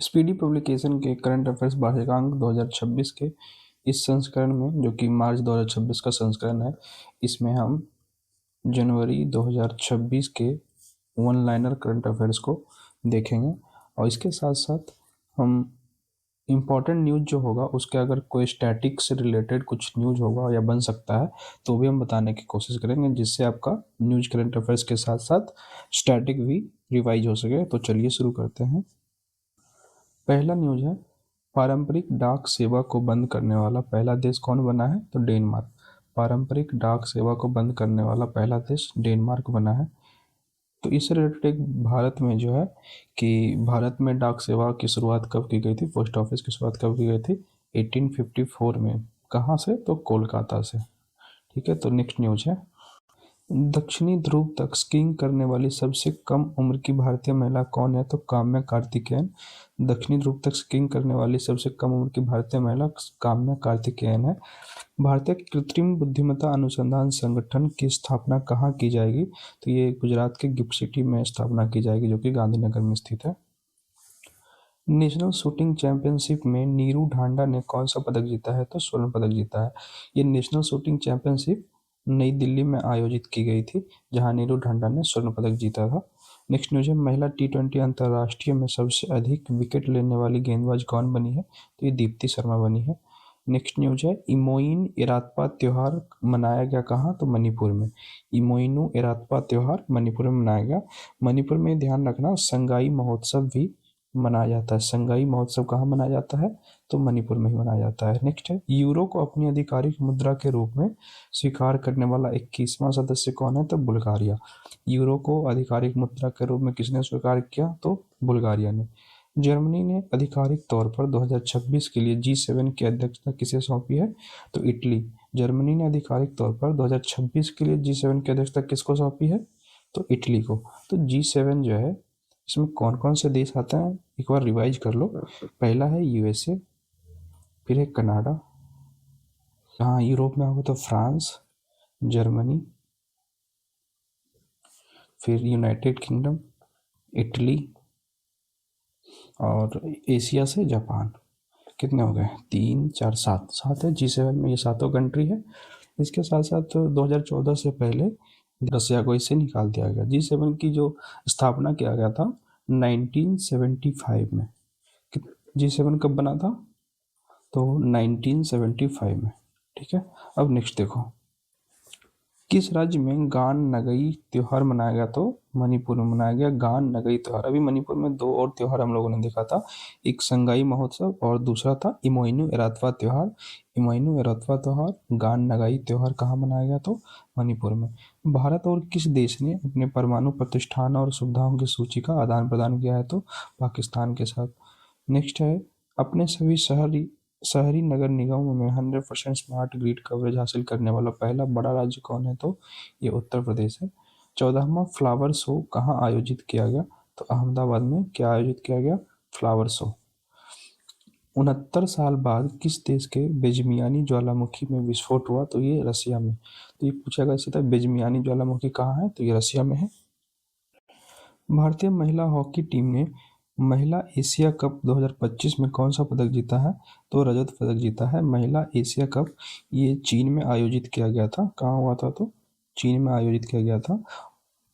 Speedy publication के current affairs वार्षिकांक 2026 के इस संस्करण में, जो कि मार्च 2026 का संस्करण है, इसमें हम जनवरी 2026 के वन लाइनर करंट अफेयर्स को देखेंगे और इसके साथ साथ हम इम्पॉर्टेंट न्यूज़ जो होगा उसके अगर कोई स्टैटिक से रिलेटेड कुछ न्यूज़ होगा या बन सकता है तो भी हम बताने की कोशिश करेंगे, जिससे आपका न्यूज़ करंट अफेयर्स के साथ साथ स्टैटिक भी रिवाइज हो सके। तो चलिए शुरू करते हैं। पहला न्यूज़ है, पारंपरिक डाक सेवा को बंद करने वाला पहला देश कौन बना है? तो डेनमार्क। पारंपरिक डाक सेवा को बंद करने वाला पहला देश डेनमार्क बना है। तो इससे रिलेटेड एक भारत में जो है कि भारत में डाक सेवा की शुरुआत कब की गई थी, पोस्ट ऑफिस की शुरुआत कब की गई थी? 1854 में। कहाँ से? तो कोलकाता से। ठीक है, तो नेक्स्ट न्यूज़ है, दक्षिणी ध्रुव तक स्कीइंग करने वाली सबसे कम उम्र की भारतीय महिला कौन है? तो काम्या कार्तिकेयन। दक्षिणी ध्रुव तक स्कीइंग करने वाली सबसे कम उम्र की भारतीय महिला काम्या कार्तिकेयन है। भारतीय कृत्रिम बुद्धिमत्ता अनुसंधान संगठन की स्थापना कहाँ की जाएगी? तो ये गुजरात के गिफ्ट सिटी में स्थापना की जाएगी, जो कि गांधीनगर में स्थित है। नेशनल शूटिंग चैंपियनशिप में नीरू ढांडा ने कौन सा पदक जीता है? तो स्वर्ण पदक जीता है। ये नेशनल शूटिंग चैंपियनशिप नई दिल्ली में आयोजित की गई थी, जहां नीरू ढांडा ने स्वर्ण पदक जीता था। नेक्स्ट न्यूज है, महिला T20 अंतर्राष्ट्रीय में सबसे अधिक विकेट लेने वाली गेंदबाज कौन बनी है? तो ये दीप्ति शर्मा बनी है। नेक्स्ट न्यूज है, इमोइन इरातपा त्योहार मनाया गया कहाँ? तो मणिपुर में। इमोइनु इरातपा त्योहार मणिपुर में मनाया गया। मणिपुर में ध्यान रखना, संगाई महोत्सव भी मनाया जाता है। संगाई महोत्सव कहाँ मनाया जाता है? तो मणिपुर में ही मनाया जाता है। नेक्स्ट है, यूरो को अपनी आधिकारिक मुद्रा के रूप में स्वीकार करने वाला 21वां सदस्य कौन है? तो बुल्गारिया। यूरो को आधिकारिक मुद्रा के रूप में किसने स्वीकार किया? तो बुल्गारिया ने। जर्मनी ने आधिकारिक तौर पर 2026 के लिए G7 की अध्यक्षता किसे सौंपी है? तो इटली। जर्मनी ने आधिकारिक तौर पर 2026 के लिए G7 की अध्यक्षता किसको सौंपी है? तो इटली को। तो G7 जो है, इसमें कौन कौन से देश आते हैं एक बार रिवाइज कर लो। पहला है USA, फिर है कनाडा, हाँ यूरोप में होगा तो फ्रांस, जर्मनी, फिर यूनाइटेड किंगडम, इटली और एशिया से जापान। कितने हो गए? 3 4 7 7 है। G7 में ये सातों कंट्री है। इसके साथ साथ 2014 से पहले रसिया को इससे निकाल दिया गया। G7 की जो स्थापना किया गया था 1975 में। G7 कब बना था? तो 1975 में। ठीक है, अब नेक्स्ट देखो, किस राज्य में गान नगई त्योहार मनाया गया? तो मणिपुर में मनाया गया गान नगई त्योहार। अभी मणिपुर में दो और त्योहार हम लोगों ने देखा था, एक संगाई महोत्सव और दूसरा था इमोइनु इरातवा त्योहार। इमोइनु इरातवा त्योहार, गान नगाई त्योहार कहाँ मनाया गया? तो मणिपुर में। भारत और किस देश ने अपने परमाणु प्रतिष्ठान और सुविधाओं की सूची का आदान प्रदान किया है? तो पाकिस्तान के साथ। नेक्स्ट है, अपने सभी शहरी नगर निगमों में 100% स्मार्ट ग्रिड कवरेज हासिल करने वाला पहला बड़ा राज्य कौन है? तो ये उत्तर प्रदेश है। 14वां फ्लावर शो कहाँ आयोजित किया गया? तो अहमदाबाद में। क्या आयोजित किया गया? Flower show. 69 साल बाद किस देश के बेजमियानी ज्वालामुखी में विस्फोट हुआ? तो ये रसिया में। तो ये पूछा गया था, बेजमियानी ज्वालामुखी कहाँ है? तो ये रसिया में है। भारतीय महिला हॉकी टीम ने महिला एशिया कप 2025 में कौन सा पदक जीता है? तो रजत पदक जीता है। महिला एशिया कप ये चीन में आयोजित किया गया था। कहाँ हुआ था? तो चीन में आयोजित किया गया था,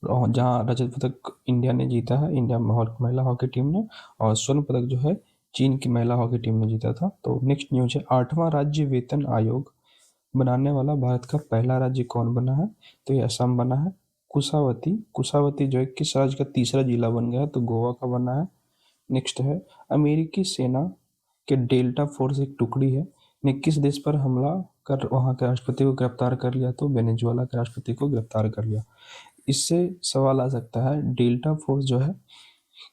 और जहाँ रजत पदक इंडिया ने जीता है, इंडिया महिला हॉकी टीम ने, और स्वर्ण पदक जो है चीन की महिला हॉकी टीम ने जीता था। तो नेक्स्ट न्यूज है, 8वां राज्य वेतन आयोग बनाने वाला भारत का पहला राज्य कौन बना है? तो ये असम बना है। कुशावती जो है किस राज्य का तीसरा जिला बन गया है? तो गोवा का बना है। नेक्स्ट है, अमेरिकी सेना के डेल्टा फोर्स एक टुकड़ी है ने किस देश पर हमला कर वहां के राष्ट्रपति को गिरफ्तार कर लिया? तो वेनेजुएला के राष्ट्रपति को गिरफ्तार कर लिया। इससे सवाल आ सकता है, डेल्टा फोर्स जो है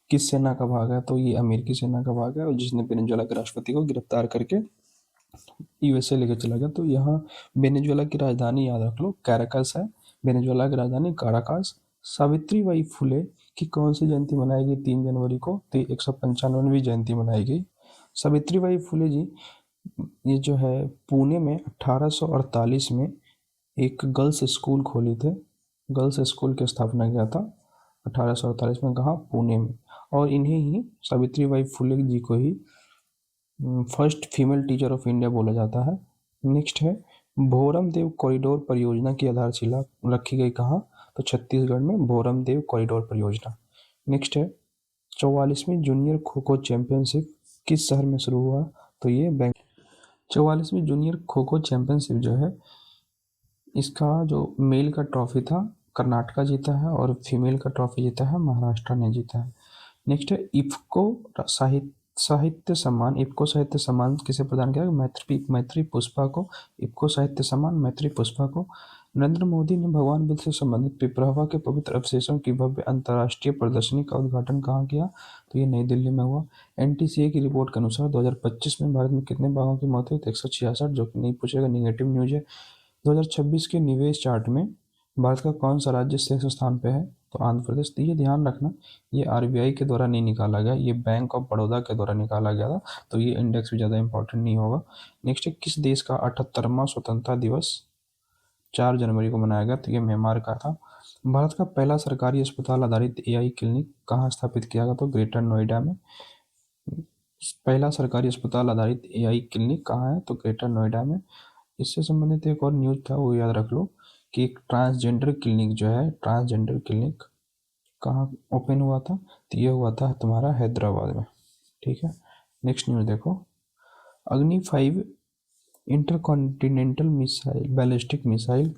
किस सेना का भाग है? तो ये अमेरिकी सेना का भाग है, और जिसने वेनेजुएला के राष्ट्रपति को गिरफ्तार करके USA लेकर चला गया। तो यहाँ वेनेजुएला की राजधानी याद रख लो, कैराकस है। वेनेजुएला की राजधानी काराकास। सावित्रीबाई फुले की कौन सी जयंती मनाई गई 3 जनवरी को? तो 195वीं जयंती मनाई गई। सावित्रीबाई फुले जी ये जो है पुणे में 1848 में एक गर्ल्स स्कूल खोली थे। गर्ल्स स्कूल की स्थापना किया था 1848 में। कहाँ? पुणे में। और इन्हें ही सावित्रीबाई फुले जी को ही first female teacher of India बोला जाता है। नेक्स्ट है भोरम देव कॉरिडोर परियोजना की आधारशिला रखी गई कहाँ? तो छत्तीसगढ़ में भोरम देव कॉरिडोर परियोजना। नेक्स्ट है 44वीं जूनियर खो खो चैंपियनशिप किस शहर में शुरू हुआ? तो ये 44वीं जूनियर खो खो चैंपियनशिप जो है इसका जो मेल का ट्रॉफी था कर्नाटका जीता है और फीमेल का ट्रॉफी जीता है महाराष्ट्र ने जीता है। नेक्स्ट है इफ्को साहित्य सम्मान किसे प्रदान किया? मैत्री पुष्पा को। इफ्को साहित्य सम्मान मैत्री पुष्पा को। नरेंद्र मोदी ने भगवान बुद्ध से संबंधित पिपरावा के पवित्र अवशेषों की भव्य अंतर्राष्ट्रीय प्रदर्शनी का उद्घाटन कहाँ किया? तो ये नई दिल्ली में हुआ। एनटीसीए की रिपोर्ट के अनुसार 2025 में भारत में कितने बाघों की मौत हुई? 166, जो कि नहीं पूछेगा, निगेटिव न्यूज है। 2026 के निवेश चार्ट में भारत का कौन सा राज्य शीर्ष स्थान पे है? तो आंध्र प्रदेश। तो ये ध्यान रखना, ये आरबीआई के द्वारा नहीं निकाला गया, ये बैंक ऑफ बड़ौदा के द्वारा निकाला गया था, तो ये इंडेक्स भी ज़्यादा इंपॉर्टेंट नहीं होगा। नेक्स्ट है किस देश का 78वां स्वतंत्रता दिवस 4 जनवरी को मनाया गया? तो ये म्यांमार का था। भारत का पहला सरकारी अस्पताल आधारित एआई क्लिनिक कहाँ स्थापित किया गया? तो ग्रेटर नोएडा में। पहला सरकारी अस्पताल आधारित एआई क्लिनिक कहाँ है? तो ग्रेटर नोएडा में। इससे संबंधित एक और न्यूज़ था, वो याद रख लो कि एक ट्रांसजेंडर क्लिनिक जो है, ट्रांसजेंडर क्लिनिक कहाँ ओपन हुआ था? तो ये हुआ था तुम्हारा हैदराबाद में। ठीक है, नेक्स्ट न्यूज़ देखो। अग्नि 5 इंटरकॉन्टिनेंटल मिसाइल बैलिस्टिक मिसाइल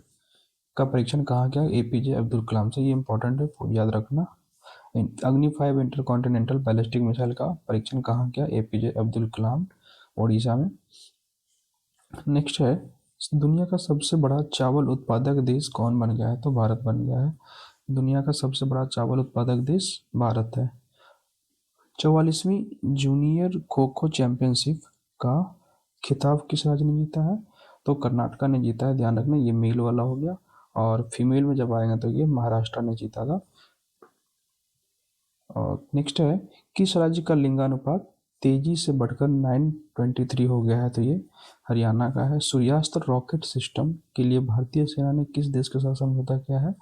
का परीक्षण कहाँ किया? एपीजे अब्दुल कलाम से। ये इंपॉर्टेंट है, याद रखना। अग्नि 5 इंटरकॉन्टिनेंटल बैलिस्टिक मिसाइल का परीक्षण कहाँ किया? एपीजे अब्दुल कलाम, ओडिशा में। नेक्स्ट है दुनिया का सबसे बड़ा चावल उत्पादक देश कौन बन गया है? तो भारत बन गया है। दुनिया का सबसे बड़ा चावल उत्पादक देश भारत है। 44वीं जूनियर खो खो चैंपियनशिप का खिताब किस राज्य ने जीता है? तो कर्नाटका ने जीता है, ध्यान रखना, ये मेल वाला हो गया। और फीमेल में जब आएगा तो ये महाराष्ट्र ने जीता था। और नेक्स्ट है किस राज्य का लिंगानुपात तेजी से बढ़कर 923 हो गया है? तो ये हरियाणा का है। सूर्यास्त्र रॉकेट सिस्टम के लिए भारतीय सेना ने किस देश के साथ समझौता किया है?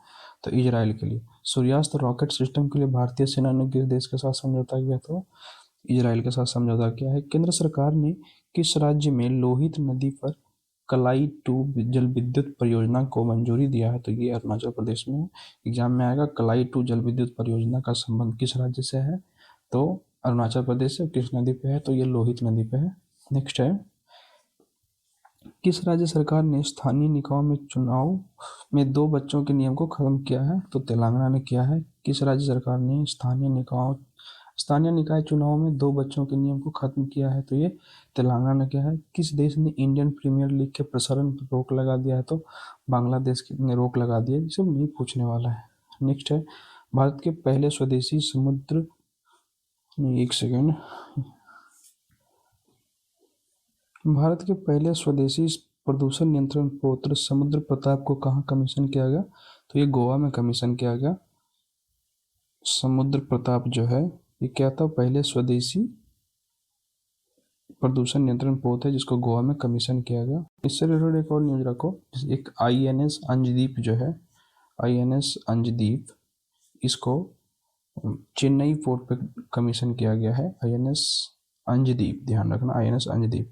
तो इजराइल के लिए। सूर्यास्त्र रॉकेट सिस्टम के लिए भारतीय सेना ने किस देश के साथ समझौता किया? तो इजराइल के साथ समझौता किया है। केंद्र सरकार ने किस राज्य में लोहित नदी पर कलाई 2 जल विद्युत परियोजना को मंजूरी दिया है? तो ये अरुणाचल प्रदेश में। एग्जाम में आएगा कलाई 2 जल विद्युत परियोजना का संबंध किस राज्य से है? तो अरुणाचल प्रदेश से। किस नदी पे है? तो ये लोहित नदी पे है। नेक्स्ट है किस राज्य सरकार ने स्थानीय निकायों में चुनाव में 2 बच्चों के नियम को खत्म किया है? तो तेलंगाना ने किया है। किस राज्य सरकार ने स्थानीय निकाय चुनाव में 2 बच्चों के नियम को खत्म किया है? तो ये तेलंगाना ने किया है। किस देश ने इंडियन प्रीमियर लीग के प्रसारण पर रोक लगा दिया है? तो बांग्लादेश ने रोक लगा दिया है। ये सब नहीं पूछने वाला है। नेक्स्ट है भारत के पहले स्वदेशी समुद्र एक सेकेंड भारत के पहले स्वदेशी प्रदूषण नियंत्रण पोत्र समुद्र प्रताप को कहाँ कमीशन किया गया? तो ये गोवा में कमीशन किया गया। समुद्र प्रताप जो है ये क्या था? पहले स्वदेशी प्रदूषण नियंत्रण पोत है जिसको गोवा में कमीशन किया गया। इससे रिलेटेड एक और न्यूज रखो, एक आईएनएस अंजदीप जो है, आईएनएस अंजदीप, इसको चेन्नई पोर्ट पे कमीशन किया गया है। आईएनएस अंजदीप, ध्यान रखना, आईएनएस अंजदीप।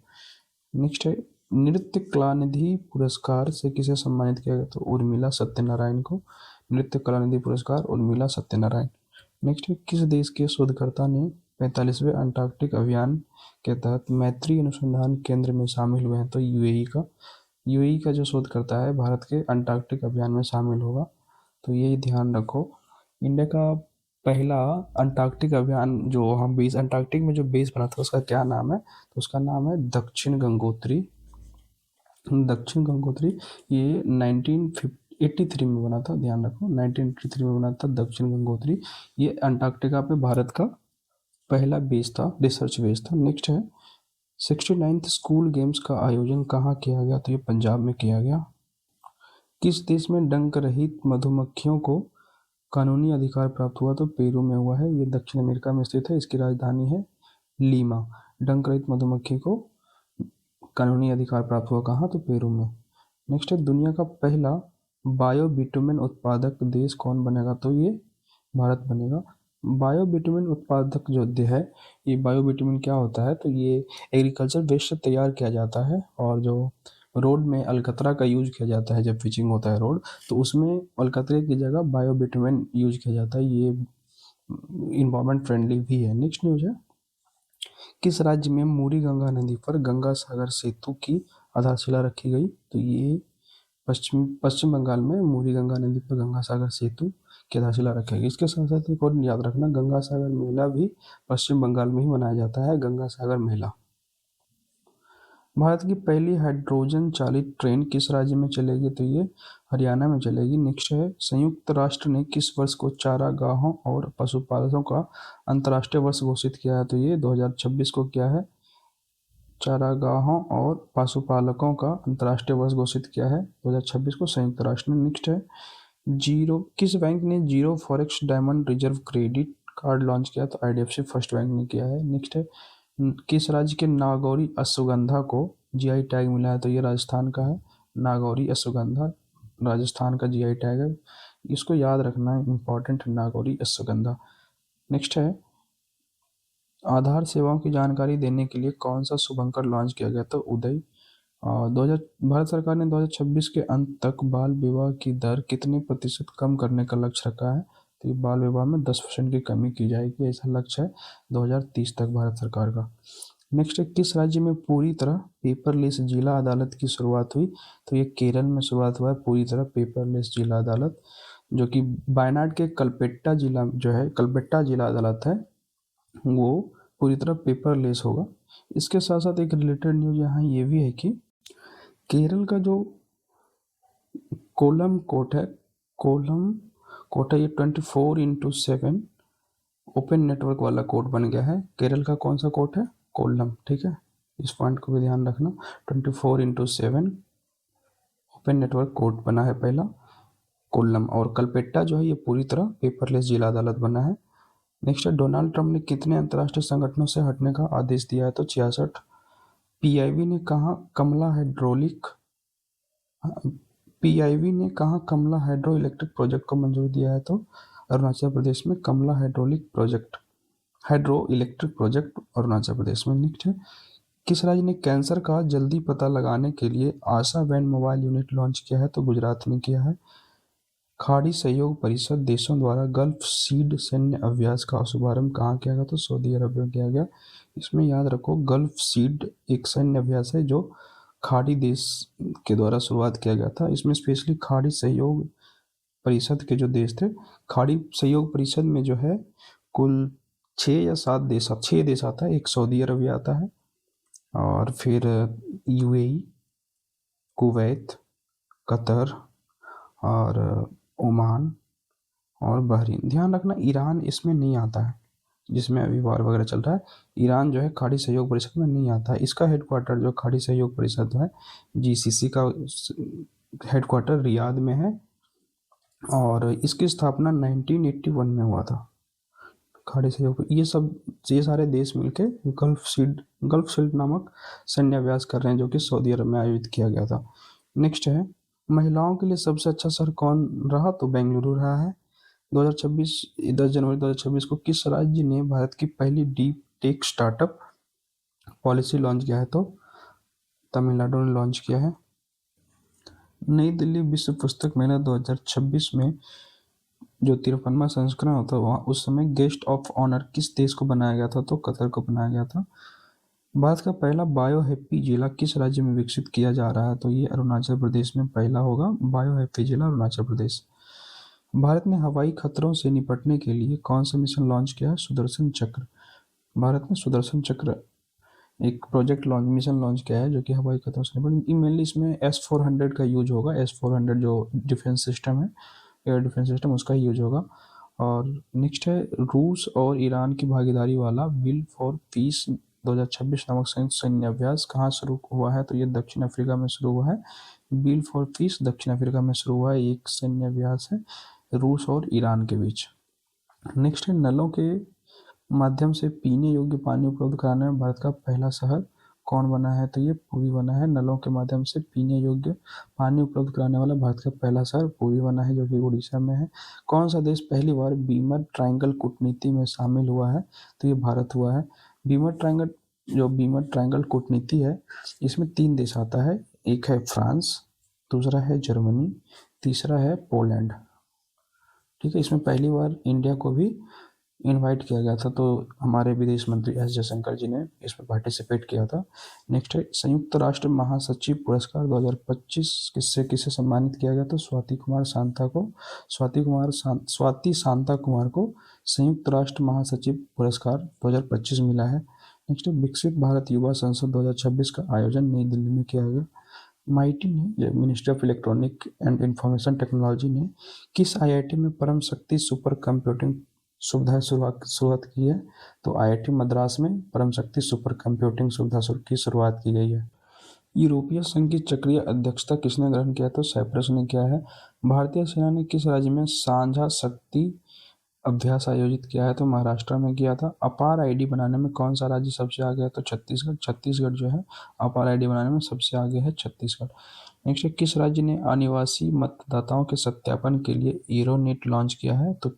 नेक्स्ट है नृत्य कलानिधि पुरस्कार से किसे सम्मानित किया गया? तो उर्मिला सत्यनारायण को। नृत्य कलानिधि पुरस्कार उर्मिला सत्यनारायण। नेक्स्ट है किस देश के शोधकर्ता ने 45वें अंटार्कटिक अभियान के तहत मैत्री अनुसंधान केंद्र में शामिल हुए हैं? तो यूएई का। यूएई का जो शोधकर्ता है भारत के अंटार्कटिक अभियान में शामिल होगा, तो ये ध्यान रखो। इंडिया का पहला अंटार्कटिक अभियान जो हम बेस अंटार्कटिक में जो बेस बना था उसका क्या नाम है? तो उसका नाम है दक्षिण गंगोत्री। दक्षिण गंगोत्री ये 1983 में बना था, ध्यान रखो, 1983 में बना था दक्षिण गंगोत्री। ये अंटार्कटिका पे भारत का पहला बेस था, रिसर्च बेस था। नेक्स्ट है 69th स्कूल गेम्स का आयोजन कहाँ किया गया? तो ये पंजाब में किया गया। किस देश में डंक रहित मधुमक्खियों को कानूनी अधिकार प्राप्त हुआ? तो पेरू में हुआ है। ये दक्षिण अमेरिका में स्थित है, इसकी राजधानी है लीमा। डंक रहित मधुमक्खी को कानूनी अधिकार प्राप्त हुआ कहाँ? तो पेरू में। नेक्स्ट है दुनिया का पहला बायो बिटुमेन उत्पादक देश कौन बनेगा? तो ये भारत बनेगा। बायोबिटुमिन उत्पादक जो है, ये बायोबिटुमिन क्या होता है, तो ये एग्रीकल्चर वेस्ट से तैयार किया जाता है। और जो रोड में अलकतरा का यूज किया जाता है, जब पिचिंग होता है रोड, तो उसमें अलकतरे की जगह बायोबिटुमिन यूज किया जाता है। ये इन्वायरमेंट फ्रेंडली भी है। नेक्स्ट न्यूज है, किस राज्य में मूरी गंगा नदी पर गंगा सागर सेतु की आधारशिला रखी गई, तो ये पश्चिम बंगाल में मूरी गंगा नदी पर गंगा सागर सेतु की आधारशिला रखी गई। इसके साथ साथ एक और याद रखना, गंगा सागर मेला भी पश्चिम बंगाल में ही मनाया जाता है, गंगा सागर मेला। भारत की पहली हाइड्रोजन चालित ट्रेन किस राज्य में चलेगी, तो ये हरियाणा में चलेगी। नेक्स्ट है, संयुक्त राष्ट्र ने किस वर्ष को चारागाहों और पशुपालकों का अंतर्राष्ट्रीय वर्ष घोषित किया है, तो ये 2026 को क्या है, चारागाहों और पशुपालकों का अंतर्राष्ट्रीय वर्ष घोषित किया है 2026 को संयुक्त राष्ट्र ने। नेक्स्ट है, किस बैंक ने zero forex diamond reserve credit card launch किया, तो आईडीएफसी फर्स्ट बैंक ने किया है। नेक्स्ट है, किस राज्य के नागौरी अश्वगंधा को जीआई टैग मिला है, तो ये राजस्थान का है। नागौरी अश्वगंधा राजस्थान का जीआई टैग है, इसको याद रखना है, इंपॉर्टेंट है नागौरी अश्वगंधा। नेक्स्ट है, आधार सेवाओं की जानकारी देने के लिए कौन सा शुभंकर लॉन्च किया गया, तो उदय। 2000 भारत सरकार ने 2026 के अंत तक बाल विवाह की दर कितने प्रतिशत कम करने का लक्ष्य रखा है, तो ये बाल विवाह में 10% की कमी की जाएगी, ऐसा लक्ष्य है 2030 तक भारत सरकार का। नेक्स्ट है, किस राज्य में पूरी तरह पेपरलेस जिला अदालत की शुरुआत हुई, तो ये केरल में शुरुआत हुआ है पूरी तरह पेपरलेस जिला अदालत, जो कि वायनाड के कलपेट्टा जिला जो है, कलपेट्टा जिला अदालत है, वो पूरी तरह पेपरलेस होगा। इसके साथ साथ एक रिलेटेड न्यूज यहाँ ये भी है कि केरल का जो कोलम कोर्ट है, कोलम कोर्ट है, ये 24/7 ओपन नेटवर्क वाला कोर्ट बन गया है। केरल का कौन सा कोर्ट है, कोल्लम, ठीक है, इस पॉइंट को भी ध्यान रखना। 24/7 ओपन नेटवर्क कोर्ट बना है पहला, कोल्लम। और कलपेट्टा जो है, ये पूरी तरह पेपरलेस जिला अदालत बना है। नेक्स्ट है, डोनाल्ड ट्रंप ने कितने अंतर्राष्ट्रीय संगठनों से हटने का आदेश दिया है, तो 66। पीआईबी ने कहा कमला हाइड्रो इलेक्ट्रिक प्रोजेक्ट को मंजूरी दिया है, तो अरुणाचल प्रदेश में कमला hydro electric project Arunachal Pradesh में। नेक्स्ट है, किस राज्य ने कैंसर का जल्दी पता लगाने के लिए आशा वैन मोबाइल यूनिट लॉन्च किया है, तो गुजरात ने किया है। खाड़ी सहयोग परिषद देशों द्वारा गल्फ सीड सैन्य अभ्यास का शुभारंभ कहाँ किया गया, तो सऊदी अरब में किया गया। इसमें याद रखो, गल्फ सीड एक सैन्य अभ्यास है जो खाड़ी देश के द्वारा शुरुआत किया गया था। इसमें स्पेशली खाड़ी सहयोग परिषद के जो देश थे, खाड़ी सहयोग परिषद में जो है कुल 6 देश आता है। एक सऊदी अरबिया आता है, और फिर यूएई, कुवैत, कतर, और ओमान और बहरीन। ध्यान रखना, ईरान इसमें नहीं आता है, जिसमें अभी वार वगैरह चल रहा है। ईरान जो है खाड़ी सहयोग परिषद में नहीं आता है। इसका हेडक्वार्टर जो खाड़ी सहयोग परिषद है, जीसीसी का हेडक्वार्टर रियाद में है, और इसकी स्थापना 1981 में हुआ था। खाड़ी सहयोग, ये सारे देश मिलके गल्फ शील्ड नामक सैन्य अभ्यास कर रहे हैं, जो कि सऊदी अरब में आयोजित किया गया था। नेक्स्ट है, महिलाओं के लिए सबसे अच्छा शहर कौन रहा, तो बेंगलुरु रहा है। 10 जनवरी 2026 को किस राज्य ने भारत की पहली deep tech startup policy launch किया है, तो तमिलनाडु ने लॉन्च किया है। नई दिल्ली विश्व पुस्तक मेला 2026 में जो 53वां संस्करण होता है, वहाँ उस समय गेस्ट ऑफ ऑनर किस देश को बनाया गया था, तो कतर को बनाया गया था। भारत का पहला बायो हैप्पी जिला किस राज्य में विकसित किया जा रहा है, तो ये अरुणाचल प्रदेश में पहला होगा बायो हैप्पी जिला, अरुणाचल प्रदेश। भारत ने हवाई खतरों से निपटने के लिए कौन सा मिशन लॉन्च किया है, सुदर्शन चक्र। भारत ने सुदर्शन चक्र एक मिशन लॉन्च किया है, जो कि हवाई खतरों से निपटने, मेनली इसमें S-400 का यूज होगा। S-400 जो डिफेंस सिस्टम है, एयर डिफेंस सिस्टम, उसका यूज होगा। और नेक्स्ट है, रूस और ईरान की भागीदारी वाला विल फॉर पीस 2026 नामक संयुक्त सैन्य अभ्यास कहाँ शुरू हुआ है, तो ये दक्षिण अफ्रीका में शुरू हुआ है। विल फॉर पीस दक्षिण अफ्रीका में शुरू हुआ है, एक सैन्य अभ्यास है रूस और ईरान के बीच। नेक्स्ट है, नलों के माध्यम से पीने योग्य पानी उपलब्ध कराने में भारत का पहला शहर कौन बना है? तो ये पुरी बना है। नलों के माध्यम से पीने योग्य पानी उपलब्ध कराने वाला भारत का पहला शहर पुरी बना है, जो कि उड़ीसा में है। कौन सा देश पहली बार बीमर ट्रायंगल कूटनीति में शामिल हुआ है? तो ये भारत हुआ है। बीमर ट्रायंगल कूटनीति है, इसमें 3 देश आता है। एक है फ्रांस, दूसरा है जर्मनी, तीसरा है पोलैंड। ठीक है, इसमें पहली बार इंडिया को भी इनवाइट किया गया था, तो हमारे विदेश मंत्री एस जयशंकर जी ने इसमें पार्टिसिपेट किया था। नेक्स्ट है संयुक्त राष्ट्र महासचिव पुरस्कार 2025 किससे सम्मानित किया गया? तो स्वाति शांता कुमार को संयुक्त राष्ट्र महासचिव पुरस्कार 2025 मिला है। नेक्स्ट है विकसित भारत युवा संसद 2026 का आयोजन नई दिल्ली में किया गया। माइटी ने, ministry of electronic and information technology ने किस आईआईटी में परम शक्ति सुपर कंप्यूटिंग सुविधा शुरुआत की है? तो आईआईटी मद्रास में परम शक्ति सुपर कंप्यूटिंग सुविधा की शुरुआत की गई है। यूरोपीय संघ की चक्रीय अध्यक्षता किसने ग्रहण किया? तो साइप्रस ने किया है। भारतीय सेना ने किस राज्य में साझा शक्ति अभ्यास आयोजित किया है? तो महाराष्ट्र में किया था। अपार आईडी बनाने में कौन सा राज्य सबसे आगे है? तो छत्तीसगढ़। छत्तीसगढ़ जो है अपार आईडी बनाने में सबसे आगे है, छत्तीसगढ़। नेक्स्ट है किस राज्य ने अनिवासी मतदाताओं के सत्यापन के लिए एरोनेट लॉन्च किया है? तो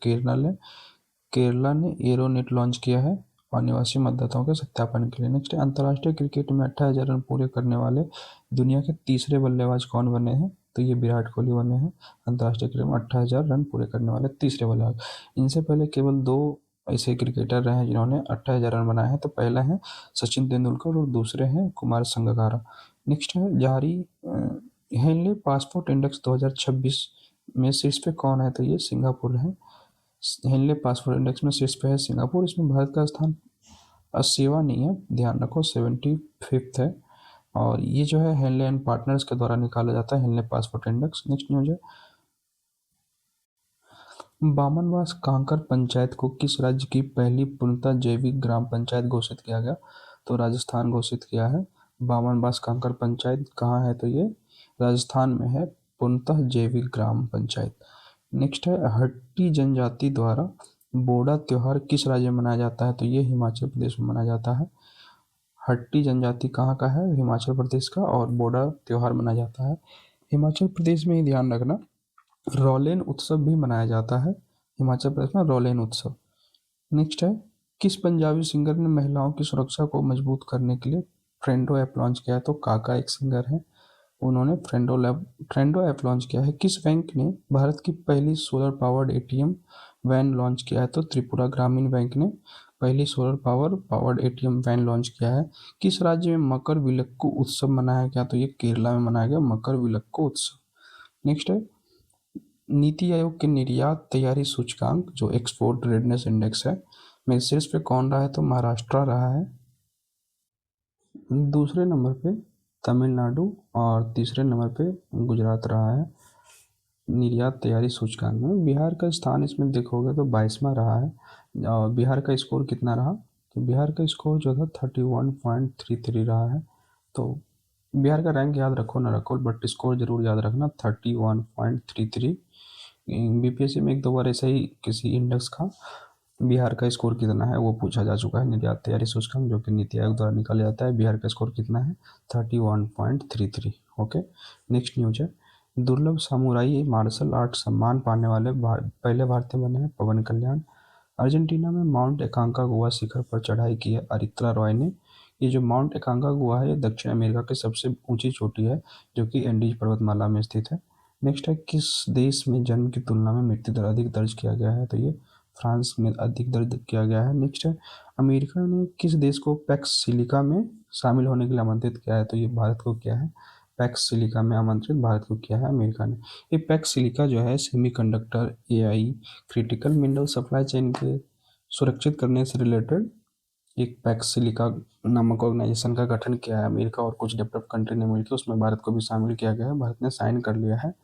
केरला ने एरोनेट लॉन्च किया है अनिवासी मतदाताओं के सत्यापन के लिए। नेक्स्ट है अंतर्राष्ट्रीय क्रिकेट में 28,000 रन पूरे करने वाले दुनिया के तीसरे बल्लेबाज कौन बने हैं? तो ये विराट कोहली बने हैं। अंतर्राष्ट्रीय क्रिकेट में 28,000 रन पूरे करने वाले तीसरे बल्लेबाज। इनसे पहले केवल 2 ऐसे क्रिकेटर रहे हैं जिन्होंने 28,000 रन बनाए हैं। तो पहला है सचिन तेंदुलकर और दूसरे हैं कुमार संगकारा। नेक्स्ट है जारी हेनले पासपोर्ट इंडेक्स 2026 में शीर्ष पे कौन है? तो ये सिंगापुर है। हेनले पासपोर्ट इंडेक्स में शीर्ष पे है सिंगापुर। इसमें भारत का स्थान 80वां नहीं है, ध्यान रखो, 75th है। और ये जो है हेनले एंड पार्टनर्स के द्वारा निकाला जाता है Henley passport index. Next news है बामनवास कांकर पंचायत को किस राज्य की पहली पूर्णतः जैविक ग्राम पंचायत घोषित किया गया? तो राजस्थान घोषित किया है। बामनवास कांकर पंचायत कहाँ है? तो ये राजस्थान में है, पूर्णतः जैविक ग्राम पंचायत। नेक्स्ट है हट्टी जनजाति द्वारा बोड़ा त्योहार किस राज्य में मनाया जाता है? तो ये हिमाचल प्रदेश में मनाया जाता है। हट्टी जनजाति कहाँ का है? हिमाचल प्रदेश का। और बोड़ा त्योहार मनाया जाता है हिमाचल प्रदेश में ही, ध्यान रखना। रोलेन उत्सव भी मनाया जाता है हिमाचल प्रदेश में, रोलेन उत्सव। नेक्स्ट है किस पंजाबी सिंगर ने महिलाओं की सुरक्षा को मजबूत करने के लिए फ्रेंडो ऐप लॉन्च किया है? तो काका एक सिंगर है, उन्होंने फ्रेंडो ऐप लॉन्च किया है। किस बैंक ने भारत की पहली solar powered ATM van launch किया है? तो त्रिपुरा ग्रामीण बैंक ने पहली solar powered ATM van launch किया है। किस राज्य में मकर विलक्कू उत्सव मनाया गया? तो ये केरला में मनाया गया मकर विलक्कू उत्सव। नेक्स्ट है नीति आयोग के निर्यात तैयारी सूचकांक जो एक्सपोर्ट रेडनेस इंडेक्स है में शीर्ष पे कौन रहा है? तो महाराष्ट्र रहा है। दूसरे नंबर पे तमिलनाडु और तीसरे नंबर पे गुजरात रहा है निर्यात तैयारी सूचकांक में। बिहार का स्थान इसमें देखोगे तो 22वां रहा है। और बिहार का स्कोर कितना रहा? तो बिहार का स्कोर जो था 31.33 रहा है। तो बिहार का रैंक याद रखो ना रखो, बट स्कोर जरूर याद रखना, 31.33। बीपीएससी में 1-2 बार ऐसा ही किसी इंडेक्स का बिहार का स्कोर कितना है वो पूछा जा चुका है। निर्यात तैयारी सूचकांक जो कि नीति आयोग द्वारा निकाला जाता है, बिहार का स्कोर कितना है? 31.33। ओके, नेक्स्ट न्यूज है दुर्लभ सामुराई मार्शल आर्ट सम्मान पाने वाले पहले भारतीय बने हैं पवन कल्याण। अर्जेंटीना में माउंट एकांकागुआ शिखर पर चढ़ाई की है अरित्रा रॉय ने। ये जो माउंट एकांकागुआ है ये दक्षिण अमेरिका की सबसे ऊंची चोटी है जो कि एंडीज पर्वतमाला में स्थित है। नेक्स्ट है किस देश में जन्म की तुलना में मृत्यु दर अधिक दर्ज किया गया है? तो ये फ्रांस में अधिक दर्ज किया गया है। नेक्स्ट है अमेरिका ने किस देश को पैक्स सिलिका में शामिल होने के लिए आमंत्रित किया है? तो ये भारत को किया है। पैक्स सिलिका में आमंत्रित भारत को किया है अमेरिका ने। ये पैक्स सिलिका जो है semiconductor, AI, critical mineral supply chain के सुरक्षित करने से रिलेटेड एक पैक्स सिलिका नामक ऑर्गेनाइजेशन का गठन किया है अमेरिका और कुछ डेवलप कंट्री ने मिलकर, उसमें भारत को भी शामिल किया गया है, भारत ने साइन कर लिया है।